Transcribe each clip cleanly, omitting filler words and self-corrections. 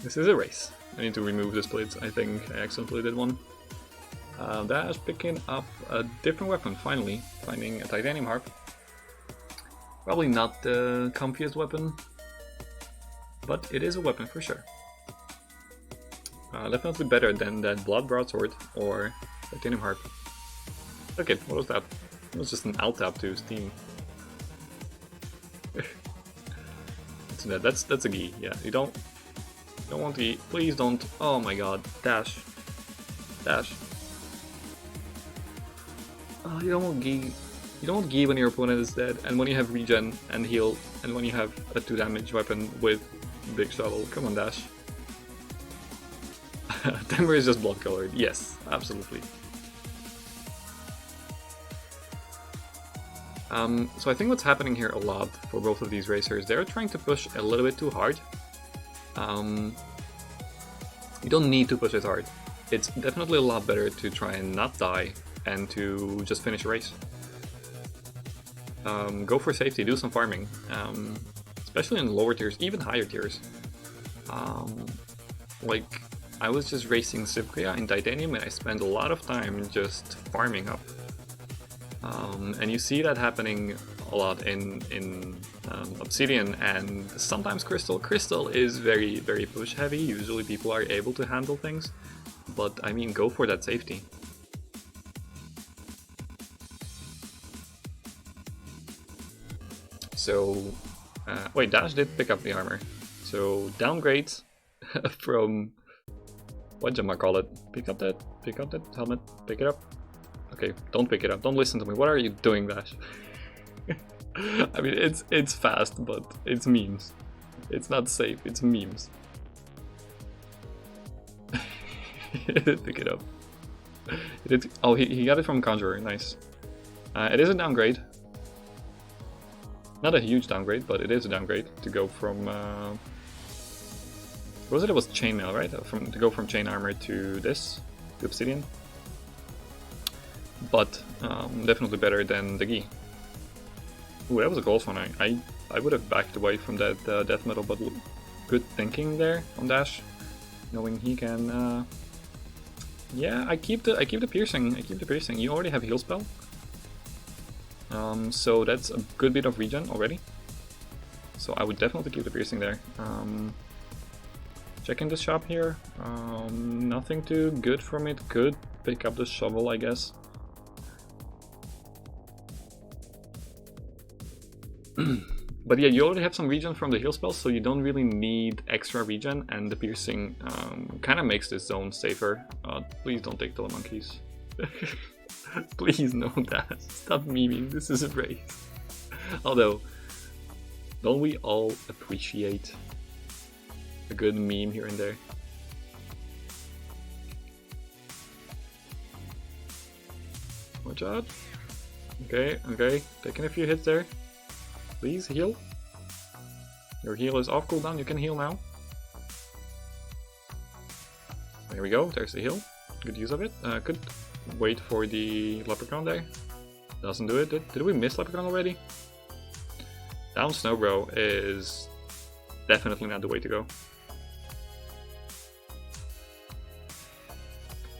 This is a race. I need to remove the splits. I think I accidentally did one. Dash picking up a different weapon, finally. Finding a titanium harp. Probably not the comfiest weapon, but it is a weapon for sure. Definitely better than that blood broadsword or titanium harp. Okay, what was that? It was just an alt tab to Steam. That's a gi. Yeah, you don't want gi. Please don't. Oh my god, dash. Oh, you don't want gi. You don't want gi when your opponent is dead, and when you have regen and heal, and when you have a 2 damage weapon with big shovel. Come on, dash. Timber is just blood colored. Yes, absolutely. So I think what's happening here a lot for both of these racers, they're trying to push a little bit too hard. You don't need to push it hard. It's definitely a lot better to try and not die and to just finish a race. Go for safety, do some farming, especially in lower tiers, even higher tiers. Like, I was just racing Sivkria in Titanium and I spent a lot of time just farming up. And you see that happening a lot in Obsidian and sometimes Crystal. Crystal is very, very push heavy. Usually people are able to handle things, but I mean, go for that safety. So, wait, Dash did pick up the armor. So, downgrade from, what am I call it? Pick up that helmet, pick it up. Okay, don't pick it up, don't listen to me. What are you doing, Dash? I mean, it's fast, but it's memes. It's not safe, it's memes. Pick it up. Oh, he got it from Conjurer, nice. It is a downgrade. Not a huge downgrade, but it is a downgrade to go from... what was it? It was chainmail, right? To go from chain armor to this, to Obsidian. But definitely better than the gi. Ooh, that was a close one. I would have backed away from that death metal, but good thinking there on Dash, knowing he can. Yeah, I keep the piercing. You already have heal spell, so that's a good bit of regen already. So I would definitely keep the piercing there. Checking the shop here. Nothing too good from it. Could pick up the shovel, I guess. But yeah, you already have some regen from the heal spell, so you don't really need extra regen, and the piercing kind of makes this zone safer. Please don't take the monkeys. Please, no, that. Stop memeing, this is a race. Although, don't we all appreciate a good meme here and there? Watch out. Okay, taking a few hits there. Please heal. Your heal is off cooldown, you can heal now. There we go, there's the heal. Good use of it. Could wait for the Leprechaun there. Doesn't do it. Did we miss Leprechaun already? Down Snowbro is definitely not the way to go.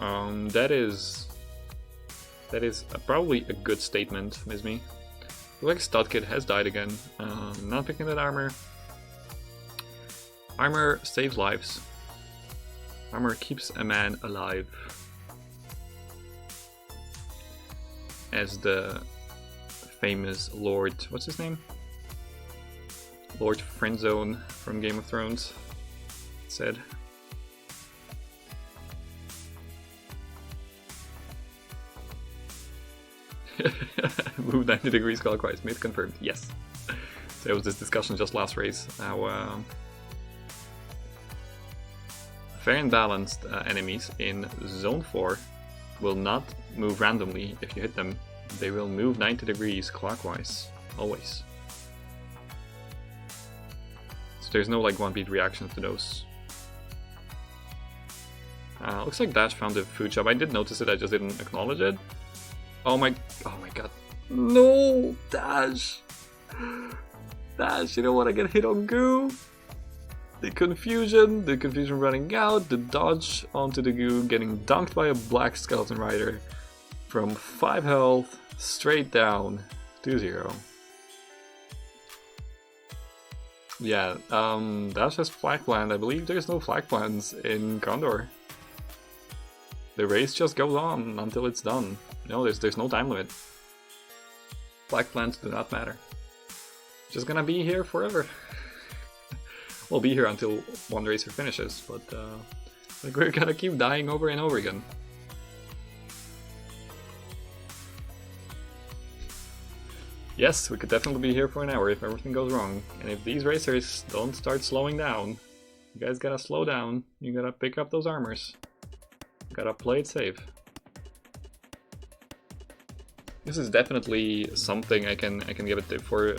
That is probably a good statement, Mizmi. Like Studkid has died again. Not picking that armor. Armor saves lives. Armor keeps a man alive. As the famous Lord, what's his name? Lord Friendzone from Game of Thrones said. Move 90 degrees clockwise, myth confirmed. Yes. So there was this discussion just last race. Now, fair and balanced enemies in Zone 4 will not move randomly if you hit them. They will move 90 degrees clockwise, always. So there's no like one beat reaction to those. Looks like Dash found the food shop. I did notice it, I just didn't acknowledge it. Oh my god. No, Dash! Dash, you don't want to get hit on goo! the confusion running out, the dodge onto the goo, getting dunked by a black skeleton rider from 5 health straight down to 0. Yeah, that's just flag plan. I believe there's no flag plans in CoNDOR. The race just goes on until it's done. No, there's no time limit. Flag plans do not matter. Just gonna be here forever. We'll be here until one racer finishes, but like we're gonna keep dying over and over again. Yes, we could definitely be here for an hour if everything goes wrong. And if these racers don't start slowing down, you guys gotta slow down. You gotta pick up those armors. You gotta play it safe. This is definitely something I can give a tip for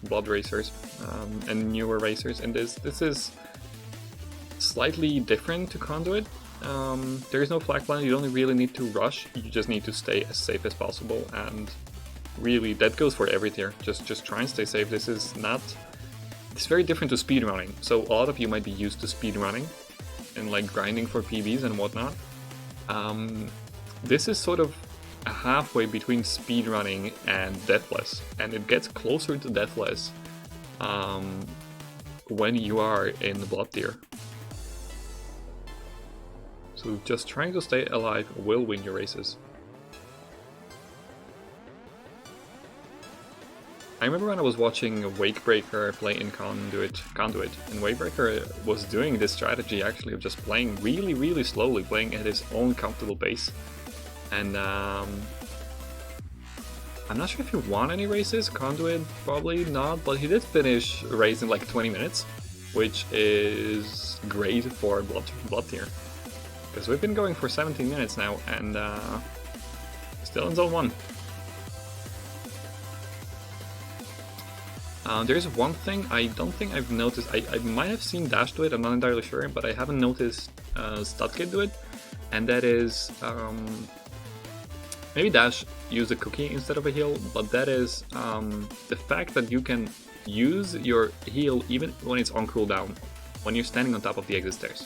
blood racers and newer racers. And this is slightly different to Conduit. There is no flag plan. You don't really need to rush. You just need to stay as safe as possible. And really, that goes for every tier. Just try and stay safe. This is not. It's very different to speedrunning. So a lot of you might be used to speedrunning and like grinding for PBs and whatnot. This is sort of halfway between speedrunning and deathless, and it gets closer to deathless when you are in the blood tier. So just trying to stay alive will win your races. I remember when I was watching Wakebreaker play in Conduit, and Wakebreaker was doing this strategy actually of just playing really slowly, playing at his own comfortable pace. And I'm not sure if he won any races. Conduit probably not, but he did finish a race in like 20 minutes, which is great for blood tier. Because we've been going for 17 minutes now, and still in zone 1. There's one thing I don't think I've noticed. I might have seen Dash do it, I'm not entirely sure, but I haven't noticed Studkid do it, and that is maybe Dash use a cookie instead of a heal, but that is the fact that you can use your heal even when it's on cooldown, when you're standing on top of the exit stairs.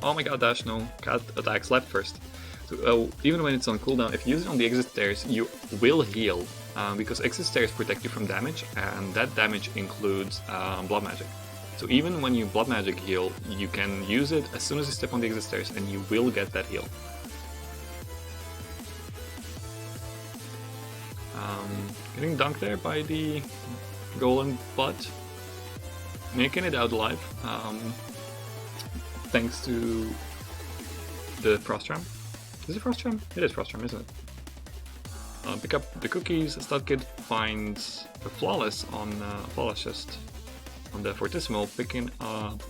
Oh my god, Dash, no, cat attacks left first. So even when it's on cooldown, if you use it on the exit stairs, you will heal, because exit stairs protect you from damage, and that damage includes blood magic. So even when you blood magic heal, you can use it as soon as you step on the exit stairs, and you will get that heal. Getting dunked there by the golem butt, making it out alive, thanks to the Frost Ram. Is it Frost Ram? It is Frost Ram, isn't it? Pick up the cookies. Studkid finds a flawless on flawless chest on the Fortissimo, picking up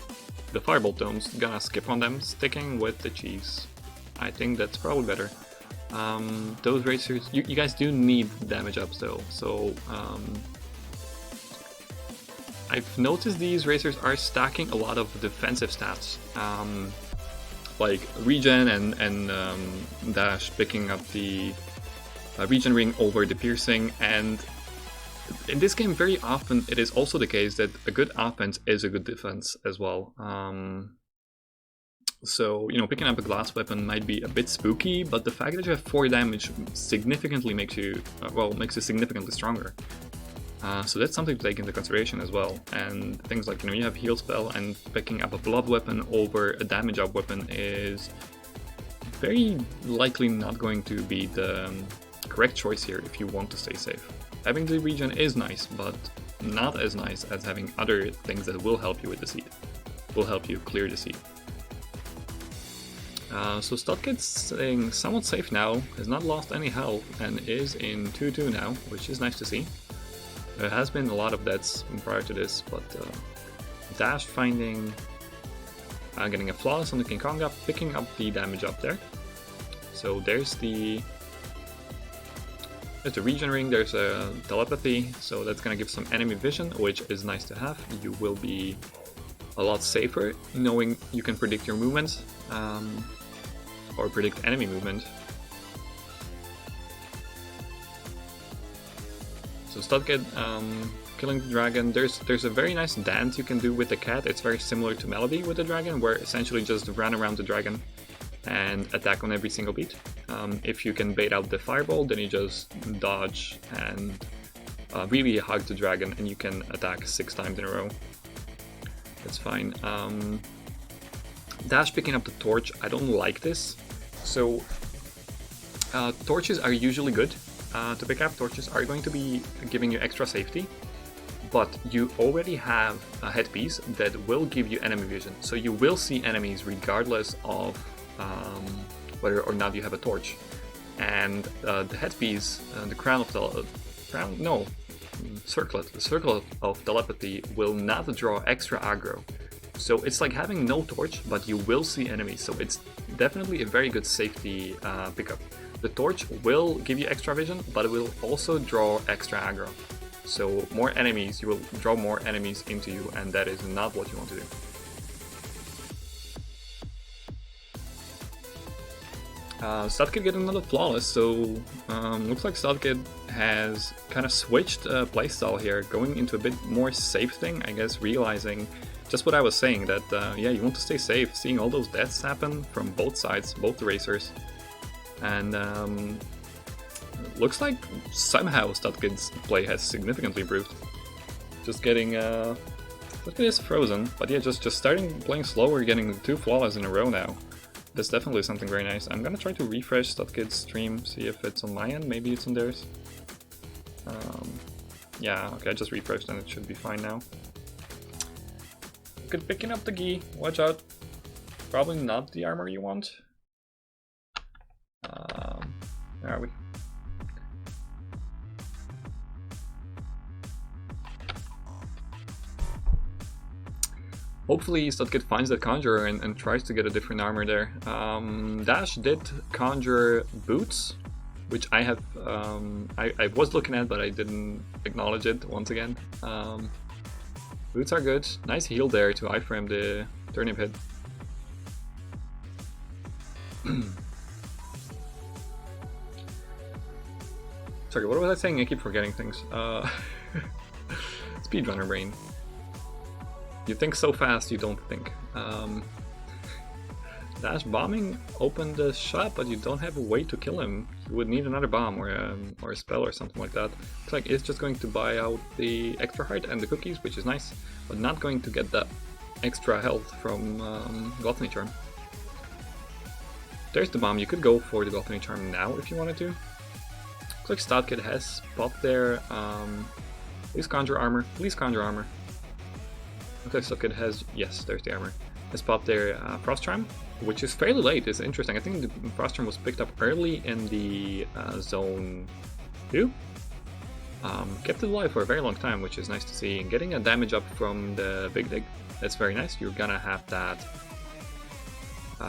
the Firebolt Domes, gonna skip on them, sticking with the cheese. I think that's probably better. Those racers, you guys do need damage ups though, so I've noticed these racers are stacking a lot of defensive stats, like regen and Dash picking up the regen ring over the piercing, and in this game very often it is also the case that a good offense is a good defense as well. So, you know, picking up a glass weapon might be a bit spooky, but the fact that you have 4 damage significantly makes you, makes it significantly stronger. So that's something to take into consideration as well. And things like, you know, you have heal spell, and picking up a blood weapon over a damage up weapon is very likely not going to be the correct choice here if you want to stay safe. Having the regen is nice, but not as nice as having other things that will help you with the seed, will help you clear the seed. So Studkid's staying somewhat safe now, has not lost any health, and is in 2-2 now, which is nice to see. There has been a lot of deaths prior to this, but Dash finding, getting a flawless on the King Konga, picking up the damage up there. So there's the regen ring, there's a telepathy, so that's gonna give some enemy vision, which is nice to have. You will be a lot safer knowing you can predict your movements, or predict enemy movement. So Studkid killing the dragon. There's a very nice dance you can do with the cat. It's very similar to Melody with the dragon, where essentially just run around the dragon and attack on every single beat. If you can bait out the fireball, then you just dodge and really hug the dragon, and you can attack 6 times in a row. That's fine. Dash picking up the torch, I don't like this. So torches are usually good to pick up. Torches are going to be giving you extra safety, but you already have a headpiece that will give you enemy vision. So you will see enemies regardless of whether or not you have a torch. And the headpiece, the crown of the circlet, the circle of telepathy will not draw extra aggro. So it's like having no torch, but you will see enemies. So it's definitely a very good safety pickup. The torch will give you extra vision, but it will also draw extra aggro. So more enemies, you will draw more enemies into you, and that is not what you want to do. Studkid getting another flawless, so looks like Studkid has kind of switched playstyle here, going into a bit more safe thing, I guess, realizing just what I was saying, that yeah, you want to stay safe, seeing all those deaths happen from both sides, both the racers. And looks like somehow Studkid's play has significantly improved. Just getting Studkid is frozen, but yeah, just starting playing slower, getting 2 flawless in a row now. That's definitely something very nice. I'm gonna try to refresh Studkid's stream, see if it's on my end, maybe it's on theirs. Yeah, okay, I just refreshed and it should be fine now. Good picking up the gi, watch out. Probably not the armor you want. Where are we? Hopefully Studkid finds that conjurer and tries to get a different armor there. Dash did conjure boots, which I have I was looking at, but I didn't acknowledge it once again. Boots are good. Nice heal there to iframe the turnip head. Sorry, what was I saying? I keep forgetting things. Speedrunner brain. You think so fast, you don't think. Dash bombing opened the shot, but you don't have a way to kill him. You would need another bomb or a spell or something like that. Looks like it's just going to buy out the extra heart and the cookies, which is nice, but not going to get that extra health from Gluttony Charm. There's the bomb. You could go for the Gluttony Charm now if you wanted to. Looks like Studkid has popped their please conjure armor. Please conjure armor. Looks like Studkid has, yes, there's the armor. Has popped their Frost Charm, which is fairly late. It's interesting. I think the Frost Charm was picked up early in the zone 2. Kept it alive for a very long time, which is nice to see. And getting a damage up from the Big Dig, that's very nice. You're gonna have that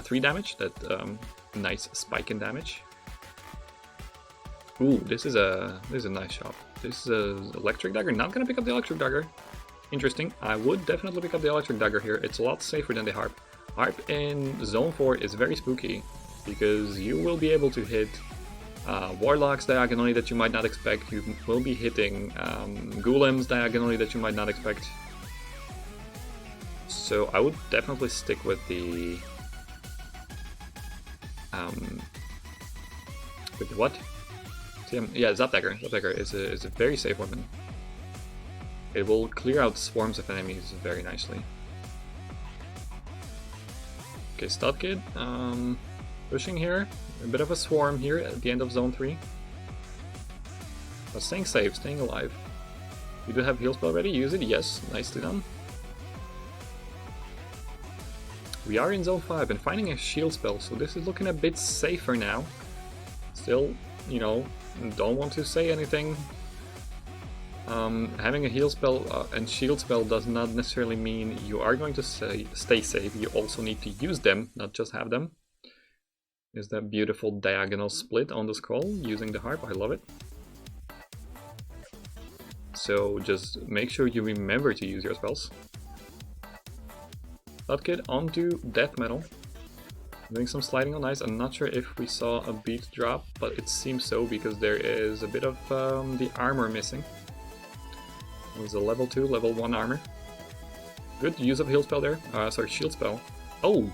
3 damage, that nice spike in damage. Ooh, this is a nice shot. This is a Electric Dagger. Not gonna pick up the Electric Dagger. Interesting. I would definitely pick up the Electric Dagger here. It's a lot safer than the Harp. Harp in Zone 4 is very spooky, because you will be able to hit Warlocks diagonally that you might not expect. You will be hitting Golems diagonally that you might not expect. So I would definitely stick with the... with the what? Yeah, Zap Dagger. Zap Dagger is a very safe weapon. It will clear out swarms of enemies very nicely. Okay, Studkid, pushing here. A bit of a swarm here at the end of Zone 3. But staying safe, staying alive. You do have heal spell ready, use it, yes, nicely done. We are in Zone 5 and finding a shield spell, so this is looking a bit safer now. Still, you know, don't want to say anything. Having a heal spell and shield spell does not necessarily mean you are going to stay safe. You also need to use them, not just have them. Is that beautiful diagonal split on the skull using the harp? I love it. So just make sure you remember to use your spells. Studkid onto Death Metal. Doing some sliding on ice. I'm not sure if we saw a beat drop, but it seems so because there is a bit of the armor missing. With a level 2, level 1 armor. Good use of heal spell there. Sorry, shield spell. Oh,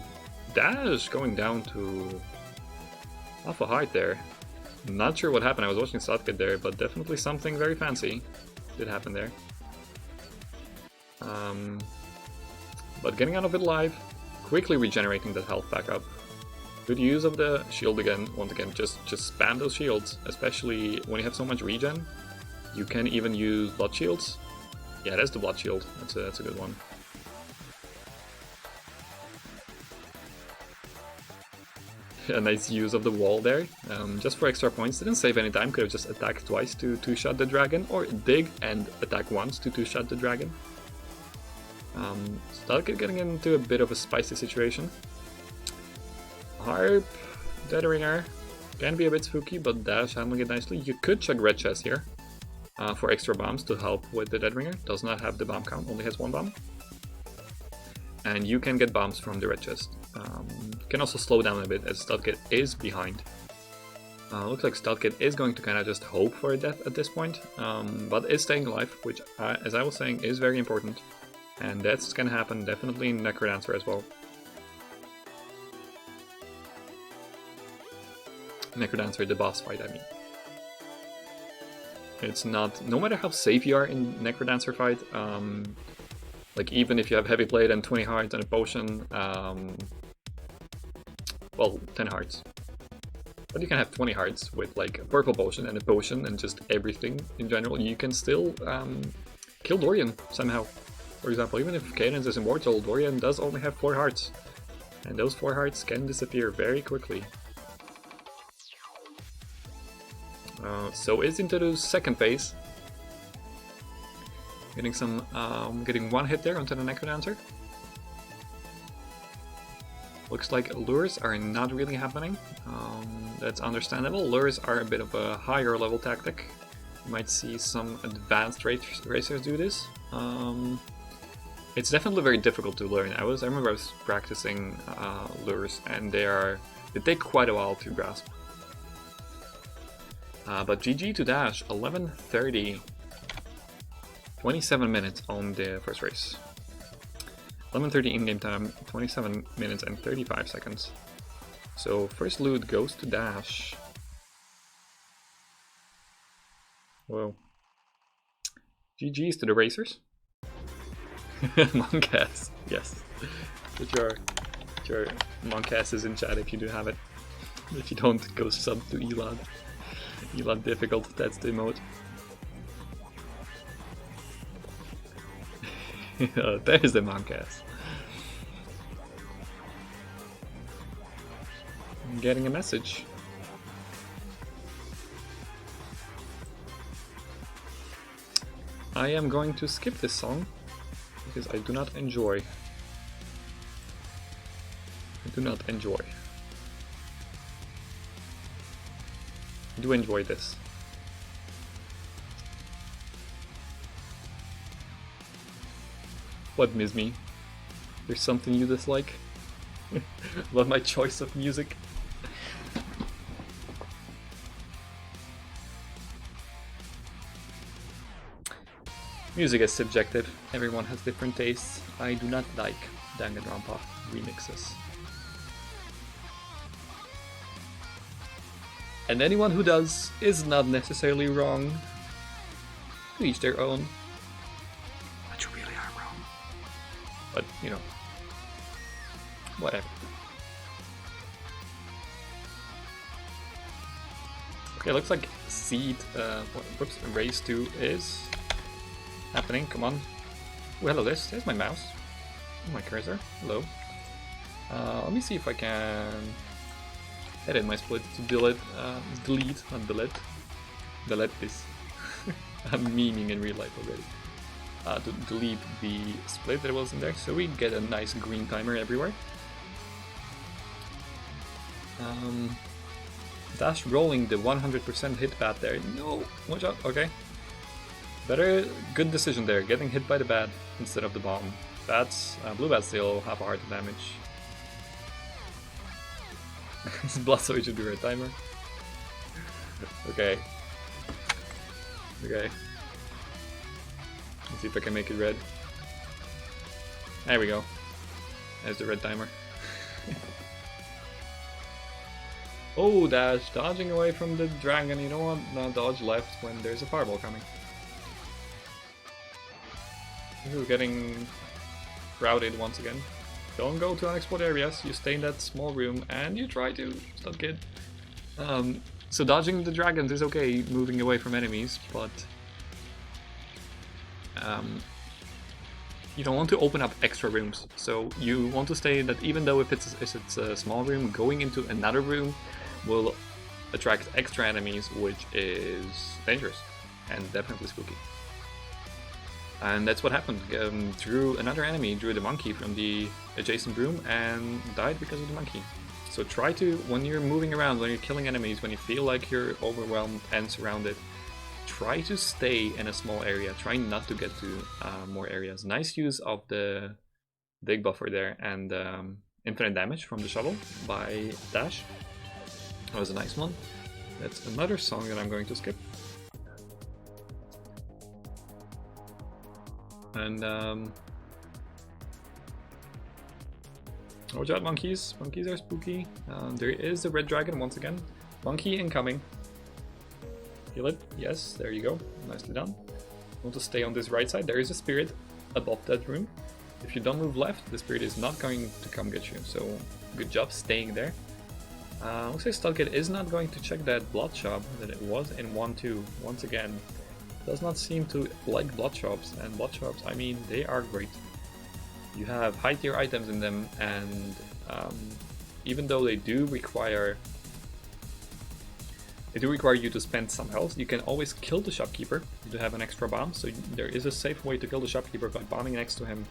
dash going down to half a height there. Not sure what happened. I was watching Studkid there, but definitely something very fancy did happen there. But getting out of it alive, quickly regenerating that health back up. Good use of the shield again. Once again, just spam those shields, especially when you have so much regen. You can even use blood shields. Yeah, that's the blood shield. That's a good one. A nice use of the wall there, just for extra points. Didn't save any time, could have just attacked twice to two-shot the dragon, or dig and attack once to two-shot the dragon. Studkid getting into a bit of a spicy situation. Harp, Dead Ringer, can be a bit spooky, but Dash handling it nicely. You could check Red Chest here for extra bombs to help with the Dead Ringer. Does not have the bomb count, only has 1 bomb. And you can get bombs from the Red Chest. Can also slow down a bit as Studkid is behind. Looks like Studkid is going to kind of just hope for a death at this point, but is staying alive, which, as I was saying, is very important. And that's gonna happen definitely in Necrodancer as well. Necrodancer, the boss fight, I mean. It's not, no matter how safe you are in Necrodancer fight, like even if you have heavy blade and 20 hearts and a potion, well, 10 hearts. But you can have 20 hearts with like a purple potion and a potion and just everything in general. You can still kill Dorian somehow. For example, even if Cadence is immortal, Dorian does only have 4 hearts. And those 4 hearts can disappear very quickly. So it's into the second phase. Getting some, getting 1 hit there onto the Necrodancer. Looks like lures are not really happening. That's understandable. Lures are a bit of a higher level tactic. You might see some advanced racers do this. It's definitely very difficult to learn. I remember I was practicing lures, and they take quite a while to grasp. But GG to Dash, 11:30. 27 minutes on the first race. 11:30 in-game time, 27 minutes and 35 seconds. So first loot goes to Dash. Whoa. GG's to the racers. Monkass, yes. Put your Monkasses in chat if you do have it. If you don't, go sub to Elad. Elad difficult, that's the emote. There's the Monkass. I'm getting a message. I am going to skip this song because I do not enjoy. I do enjoy this. What, Ms. Me? There's something you dislike? About my choice of music? Music is subjective. Everyone has different tastes. I do not like Danganronpa remixes. And anyone who does is not necessarily wrong. To each their own. But you really are wrong. But, you know, whatever. Okay, looks like Seed, whoops, Race 2 is happening, come on. Oh, hello, there's my mouse. Oh, my cursor, hello. Let me see if I can edit my split to delete this. I'm memeing in real life already. To delete the split that was in there, so we get a nice green timer everywhere. Dash rolling the 100% hit bat there. No, watch out, okay. Good decision there, getting hit by the bat instead of the bomb. Bats, blue bats still have a heart damage. This Blastoise should be red timer. Okay. Okay. Let's see if I can make it red. There we go. There's the red timer. Oh, dash, dodging away from the dragon. You don't want to dodge left when there's a fireball coming. We're getting routed once again. Don't go to unexplored areas, you stay in that small room and you try to, Studkid. So dodging the dragons is okay, moving away from enemies, but you don't want to open up extra rooms. So you want to stay in that, even though if it's a small room, going into another room will attract extra enemies, which is dangerous and definitely spooky. And that's what happened. Drew another enemy, drew the monkey from the adjacent room and died because of the monkey. So try to, when you're moving around, when you're killing enemies, when you feel like you're overwhelmed and surrounded, try to stay in a small area. Try not to get to more areas. Nice use of the big buffer there and infinite damage from the shovel by Dash. That was a nice one. That's another song that I'm going to skip. And watch out, monkeys. Monkeys are spooky. There is a red dragon once again. Monkey incoming. Kill it. Yes, there you go. Nicely done. Want to stay on this right side. There is a spirit above that room. If you don't move left, the spirit is not going to come get you. So good job staying there. Looks like Studkid is not going to check that blood shop that it was in 1-2 once again. Does not seem to like blood shops, and blood shops, I mean, they are great. You have high tier items in them, and even though they do require you to spend some health, you can always kill the shopkeeper to have an extra bomb. So there is a safe way to kill the shopkeeper by bombing next to him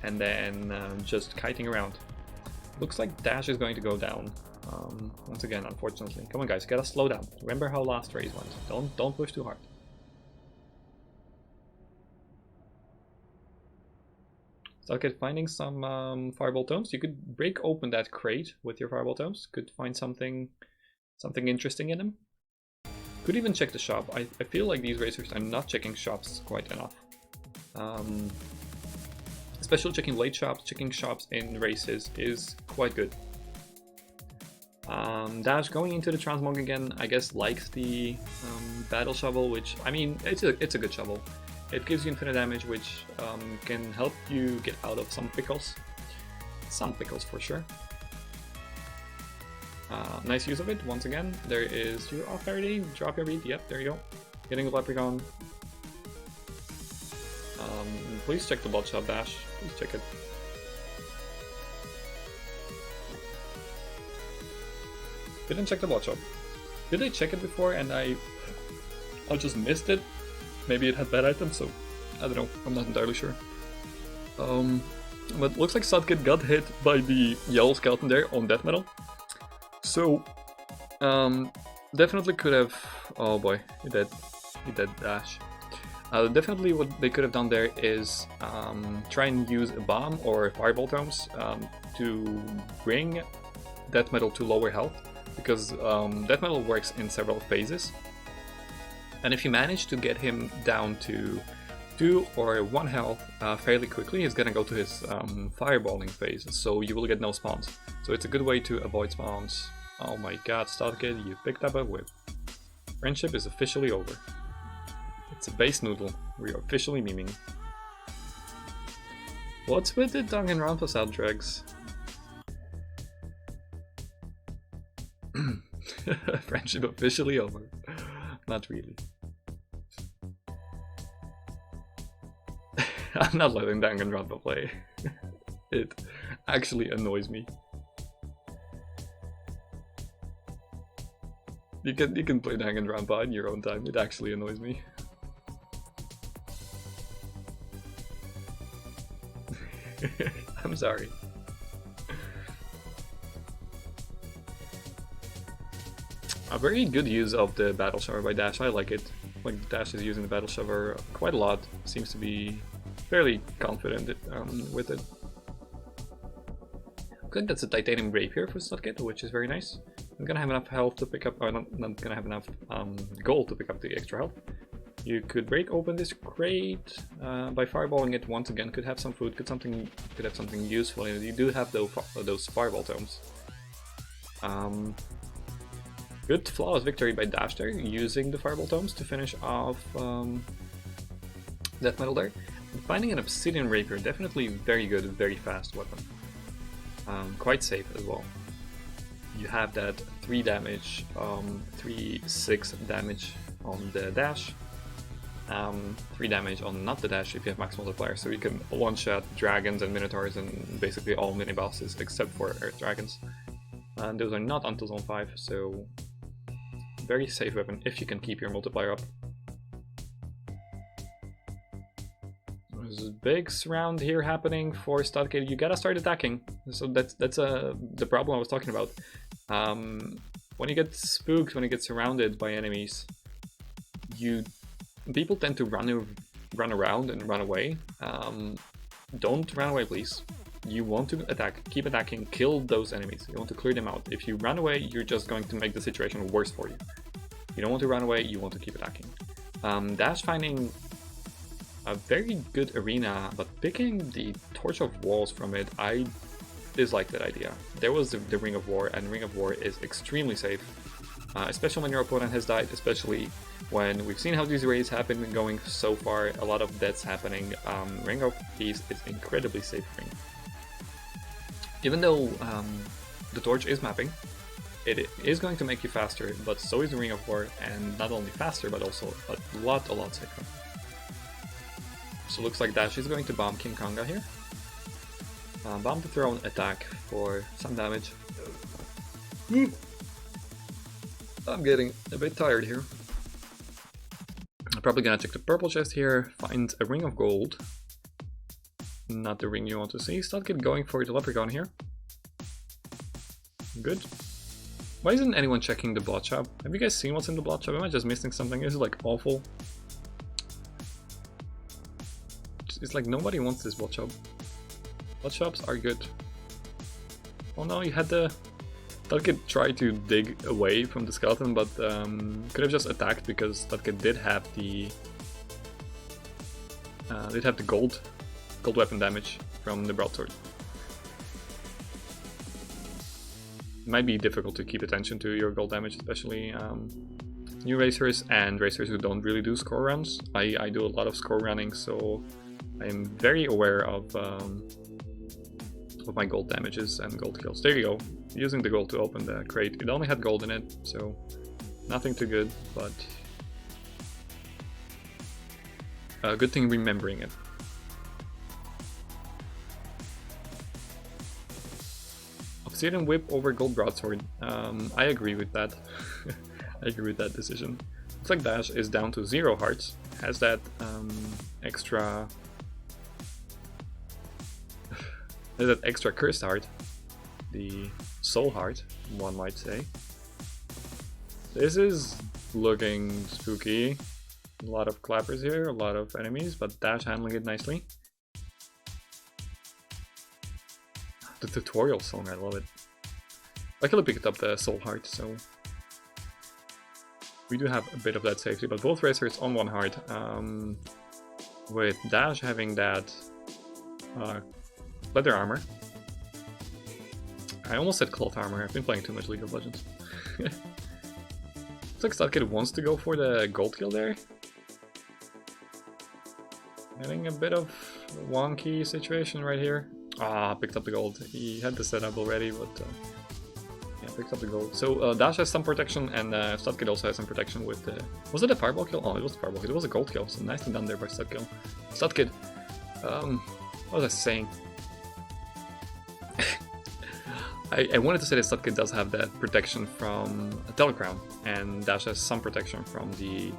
and then just kiting around. Looks like Dash is going to go down once again, unfortunately. Come on guys, gotta slow down. Remember how last race went. Don't push too hard. Studkid finding some fireball tomes. You could break open that crate with your fireball tomes. Could find something interesting in them. Could even check the shop. I feel like these racers are not checking shops quite enough. Especially checking late shops, checking shops in races is quite good. Dash going into the transmog again, I guess likes the battle shovel, which, I mean, it's a good shovel. It gives you infinite damage, which can help you get out of some pickles. Some pickles for sure. Nice use of it, once again. There is your off parity, drop your beat, yep, there you go. Getting a leprechaun. Please check the blood shop, Dash. Please check it. Didn't check the blood shop. Did I check it before and I just missed it? Maybe it had bad items, so I don't know, I'm not entirely sure. But looks like Studkid got hit by the yellow skeleton there on death metal. So, definitely could have, oh boy, he did Dash. Definitely what they could have done there is try and use a bomb or fireball tomes to bring death metal to lower health, because death metal works in several phases. And if you manage to get him down to 2 or 1 health fairly quickly, he's gonna go to his fireballing phase, so you will get no spawns. So it's a good way to avoid spawns. Oh my god, Studkid, you picked up a whip. Friendship is officially over. It's a base noodle. We are officially memeing. What's with the Danganronpa soundtracks? Friendship officially over. Not really. I'm not letting Danganronpa play. It actually annoys me. You can play Danganronpa in your own time. It actually annoys me. I'm sorry. A very good use of the battle shower by Dash. I like it. Like, Dash is using the battle shower quite a lot. Seems to be fairly confident with it. I think that's a titanium rapier for Studkid, which is very nice. I'm gonna have enough health to pick up, or not gonna have enough gold to pick up the extra health. You could break open this crate by fireballing it once again. Could have some food. Could have something useful in it. You do have those fireball tomes. Good flawless victory by Dash there, using the fireball tomes to finish off that metal there. Finding an Obsidian rapier, definitely very good, very fast weapon. Quite safe as well. You have that 3 damage, 3/6 damage on the dash. 3 damage on not the dash if you have max multiplier, so you can one-shot dragons and minotaurs and basically all mini bosses except for earth dragons. And those are not until zone 5, so very safe weapon if you can keep your multiplier up. There's a big surround here happening for Studkid. You gotta start attacking. So that's the problem I was talking about. When you get spooked, when you get surrounded by enemies, people tend to run around and run away. Don't run away, please. You want to attack, keep attacking, kill those enemies. You want to clear them out. If you run away, you're just going to make the situation worse for you. You don't want to run away, you want to keep attacking. Dash finding a very good arena, but picking the Torch of Walls from it, I dislike that idea. There was the Ring of War, and Ring of War is extremely safe. Especially when your opponent has died, especially when we've seen how these raids have been going so far, a lot of deaths happening. Ring of Peace is incredibly safe ring. Even though the torch is mapping, it is going to make you faster, but so is the Ring of War, and not only faster, but also a lot safer. So looks like Dash is going to bomb King Konga here. Bomb the throne, attack for some damage. I'm getting a bit tired here. I'm probably gonna check the purple chest here, find a ring of gold. Not the ring you want to see. Studkid going for the leprechaun here. Good. Why isn't anyone checking the blood shop? Have you guys seen what's in the blood shop? Am I just missing something? Is it like awful? It's like nobody wants this blood shop. Blood shops are good. Oh no, you had the... Studkid tried to dig away from the skeleton, but could have just attacked because Studkid did have the gold weapon damage from the broadsword. It might be difficult to keep attention to your gold damage, especially new racers and racers who don't really do score runs. I do a lot of score running, so I am very aware of my gold damages and gold kills. There you go. Using the gold to open the crate. It only had gold in it, so nothing too good, but a good thing remembering it. Obsidian whip over gold broadsword. I agree with that. I agree with that decision. Looks like Dash is down to 0 hearts. Has that extra cursed heart, the soul heart, one might say. This is looking spooky. A lot of clappers here, a lot of enemies, but Dash handling it nicely. The tutorial song, I love it. I could have picked up the soul heart, so we do have a bit of that safety, but both racers on 1 heart. With Dash having that leather armor. I almost said cloth armor, I've been playing too much League of Legends. Looks like Studkid wants to go for the gold kill there. Having a bit of a wonky situation right here. Picked up the gold. He had the setup already, but yeah, picked up the gold. So Dash has some protection, and Studkid also has some protection with the... Was it a fireball kill? Oh, it was a fireball kill. It was a gold kill, so nicely done there by Studkid. Studkid. What was I saying? I wanted to say that Studkid does have that protection from a Telecrown, and Dash has some protection from the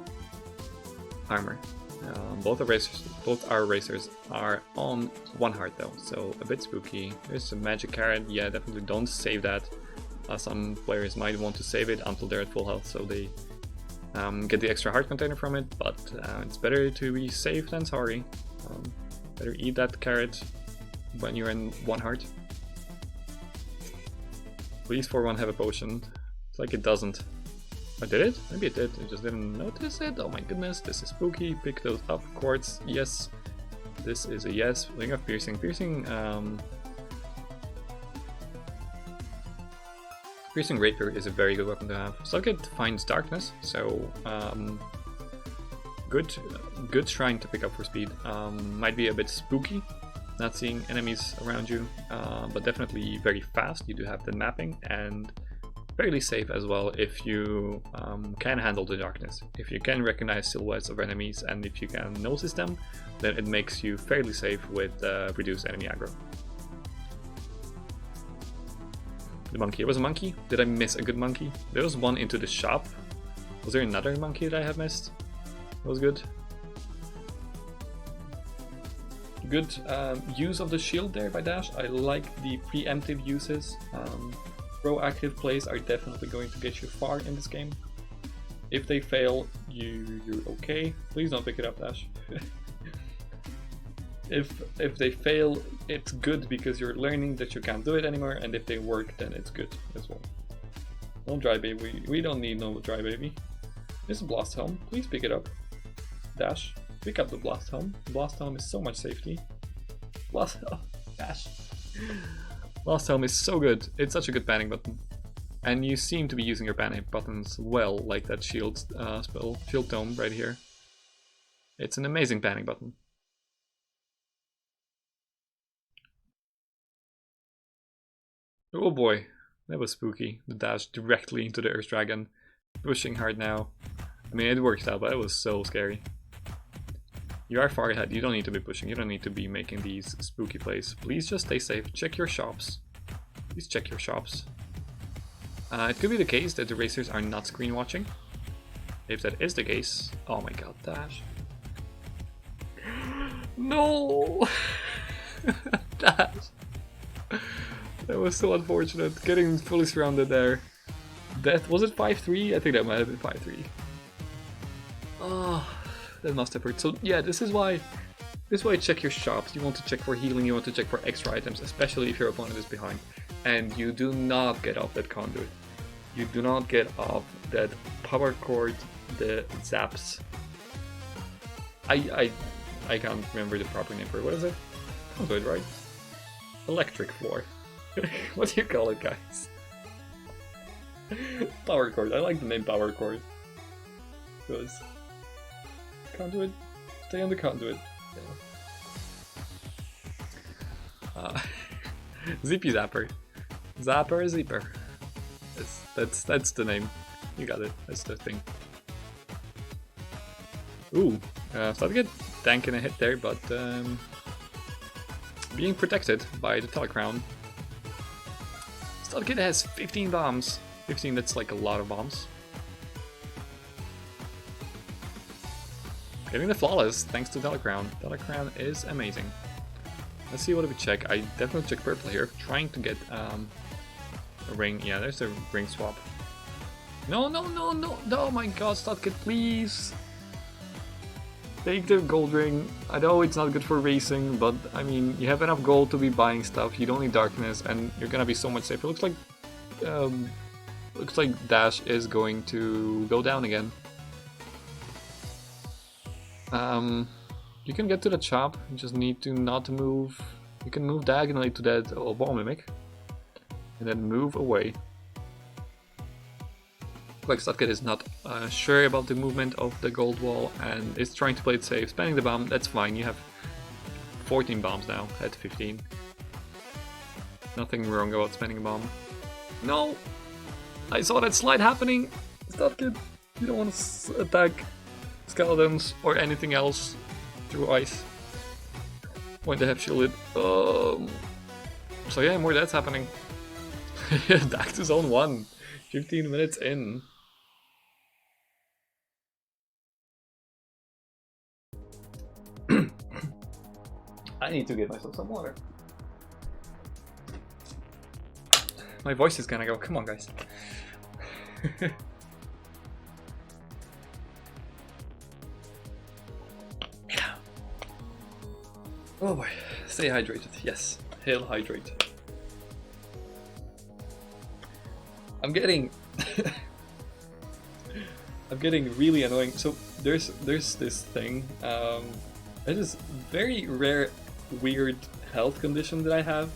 armor. Both our racers are on 1 heart though, so a bit spooky. There's a magic carrot. Yeah, definitely don't save that. Some players might want to save it until they're at full health, so they get the extra heart container from it, but it's better to be safe than sorry. Better eat that carrot when you're in 1 heart. Please for one have a potion. It's like it doesn't. I did it? Maybe it did. I just didn't notice it. Oh my goodness, this is spooky. Pick those up. Quartz, yes. This is a yes. Ring of Piercing. Piercing Rapier is a very good weapon to have. Studkid finds darkness, so good shrine to pick up for speed. Might be a bit spooky, not seeing enemies around you, but definitely very fast. You do have the mapping, and fairly safe as well if you can handle the darkness. If you can recognize silhouettes of enemies and if you can notice them, then it makes you fairly safe with reduced enemy aggro. The monkey. It was a monkey? Did I miss a good monkey? There was one into the shop. Was there another monkey that I have missed? That was good. Good use of the shield there by Dash. I like the preemptive uses. Proactive plays are definitely going to get you far in this game. If they fail, you're okay. Please don't pick it up, Dash. If they fail, it's good because you're learning that you can't do it anymore, and if they work, then it's good as well. No dry baby. We don't need no dry baby. This is Blast Helm. Please pick it up. Dash. Pick up the Blast Helm. Blast Helm is so much safety. Blast Helm. Dash. Blast Helm is so good. It's such a good panic button. And you seem to be using your panic buttons well, like that shield spell, Shield Tome right here. It's an amazing panic button. Oh boy, that was spooky. The dash directly into the Earth Dragon. Pushing hard now. I mean, it worked out, but it was so scary. You are far ahead. You don't need to be pushing. You don't need to be making these spooky plays. Please just stay safe. Check your shops. Please check your shops. It could be the case that the racers are not screen watching. If that is the case, oh my god, Dash. No! Dash. That was so unfortunate. Getting fully surrounded there. That was it 5-3? I think that might have been 5-3. Oh, that must have hurt. So yeah, this is why check your shops. You want to check for healing, you want to check for extra items, especially if your opponent is behind. And you do not get off that conduit. You do not get off that power cord, the zaps. I can't remember the proper name for it. What is it? Conduit, right? Electric floor. What do you call it, guys? Power cord. I like the name power cord. Because conduit, stay on the conduit. Yeah. Zippy Zapper. Zapper. That's the name. You got it. That's the thing. Ooh, Studkid tanking a hit there, but being protected by the Telecrown. Studkid has 15 bombs. 15, that's like a lot of bombs. Getting the flawless thanks to Telecrown. Telecrown is amazing. Let's see what we check. I definitely check purple here, trying to get a ring. Yeah, there's a ring swap. No, oh my god, Studkid, please! Take the gold ring. I know it's not good for racing, but I mean, you have enough gold to be buying stuff, you don't need darkness, and you're gonna be so much safer. Looks like Dash is going to go down again. You can get to the chop, you just need to not move. You can move diagonally to that ball mimic, and then move away. Like Studkid is not sure about the movement of the gold wall and is trying to play it safe. Spamming the bomb, that's fine. You have 14 bombs now at 15. Nothing wrong about spamming a bomb. No! I saw that slide happening! Studkid, you don't want to attack skeletons or anything else through ice when they have shielded. So yeah, more deaths happening. Back to zone 1. 15 minutes in. I need to get myself some water. My voice is gonna go. Come on, guys. Oh boy. Stay hydrated. Yes. Hail hydrate. I'm getting really annoying. So there's this thing. It is very rare, weird health condition that I have.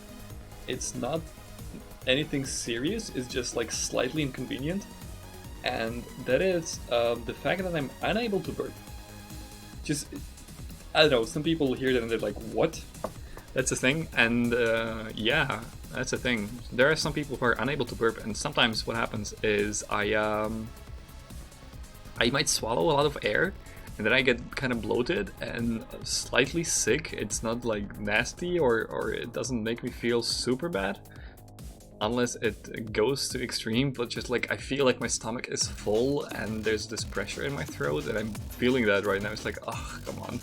It's not anything serious. It's just like slightly inconvenient, and that is the fact that I'm unable to burp. Just I don't know. Some people hear that and they're like, "What?" That's a thing, and yeah, that's a thing. There are some people who are unable to burp, and sometimes what happens is I might swallow a lot of air, and then I get kind of bloated and slightly sick. It's not like nasty or it doesn't make me feel super bad, unless it goes to extreme, but just like I feel like my stomach is full and there's this pressure in my throat, and I'm feeling that right now. It's like, oh, come on.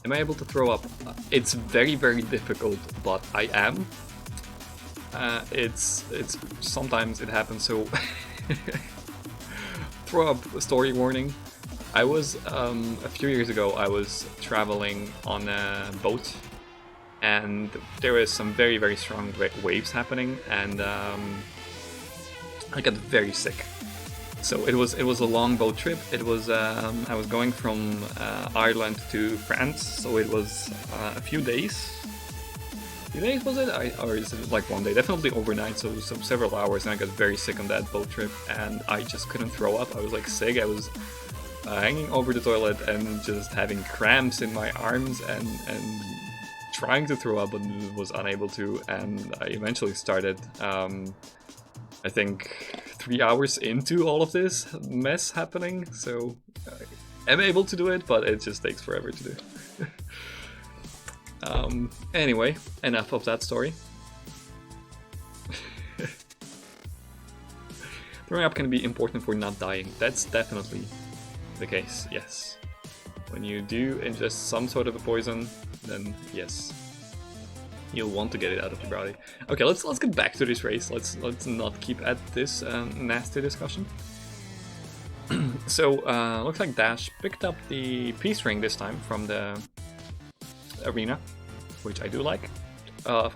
Am I able to throw up? It's very, very difficult, but I am. It's sometimes it happens. So throw up story warning. I was a few years ago. I was traveling on a boat, and there was some very, very strong waves happening, and I got very sick. So it was a long boat trip. It was I was going from Ireland to France, so it was a few days. Few days was it? Or is it like one day? Definitely overnight. So several hours, and I got very sick on that boat trip, and I just couldn't throw up. I was like sick. I was hanging over the toilet and just having cramps in my arms and trying to throw up, but was unable to. And I eventually started. I think 3 hours into all of this mess happening, so I'm able to do it, but it just takes forever to do. Anyway, enough of that story. Throwing up can be important for not dying. That's definitely the case, yes. When you do ingest some sort of a poison, then yes. You'll want to get it out of your body. Okay, let's get back to this race. Let's not keep at this nasty discussion. So looks like Dash picked up the peace ring this time from the arena, which I do like. Finds